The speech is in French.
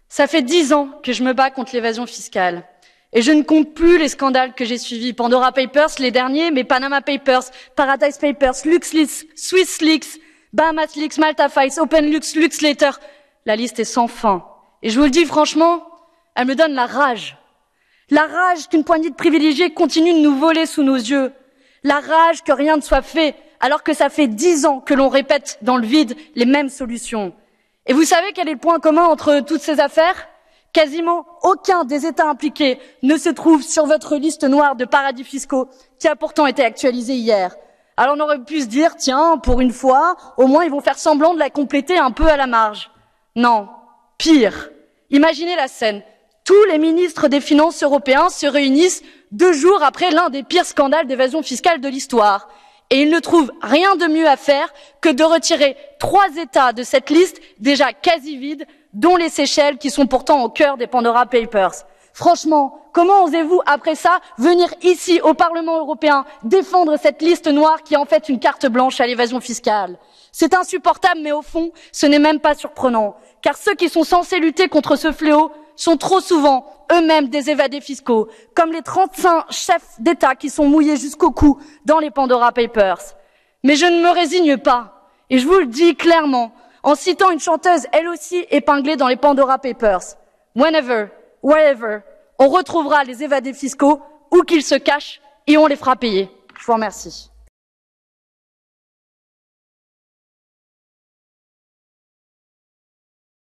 Ça fait 10 ans que je me bats contre l'évasion fiscale. Et je ne compte plus les scandales que j'ai suivis. Pandora Papers, les derniers, mais Panama Papers, Paradise Papers, LuxLeaks, SwissLeaks, Bahamas Leaks, Malta Files, OpenLux, LuxLater. La liste est sans fin. Et je vous le dis franchement, elle me donne la rage. La rage qu'une poignée de privilégiés continue de nous voler sous nos yeux. La rage que rien ne soit fait, alors que ça fait 10 ans que l'on répète dans le vide les mêmes solutions. Et vous savez quel est le point commun entre toutes ces affaires? Quasiment aucun des États impliqués ne se trouve sur votre liste noire de paradis fiscaux qui a pourtant été actualisée hier. Alors on aurait pu se dire, tiens, pour une fois, au moins ils vont faire semblant de la compléter un peu à la marge. Non, pire. Imaginez la scène. Tous les ministres des Finances européens se réunissent 2 jours après l'un des pires scandales d'évasion fiscale de l'histoire. Et ils ne trouvent rien de mieux à faire que de retirer 3 États de cette liste déjà quasi vide, dont les Seychelles qui sont pourtant au cœur des Pandora Papers. Franchement, comment osez-vous après ça venir ici au Parlement européen défendre cette liste noire qui est en fait une carte blanche à l'évasion fiscale? C'est insupportable, mais au fond, ce n'est même pas surprenant, car ceux qui sont censés lutter contre ce fléau sont trop souvent eux-mêmes des évadés fiscaux, comme les 35 chefs d'État qui sont mouillés jusqu'au cou dans les Pandora Papers. Mais je ne me résigne pas, et je vous le dis clairement, en citant une chanteuse elle aussi épinglée dans les Pandora Papers. Whenever, wherever, on retrouvera les évadés fiscaux où qu'ils se cachent et on les fera payer. Je vous remercie.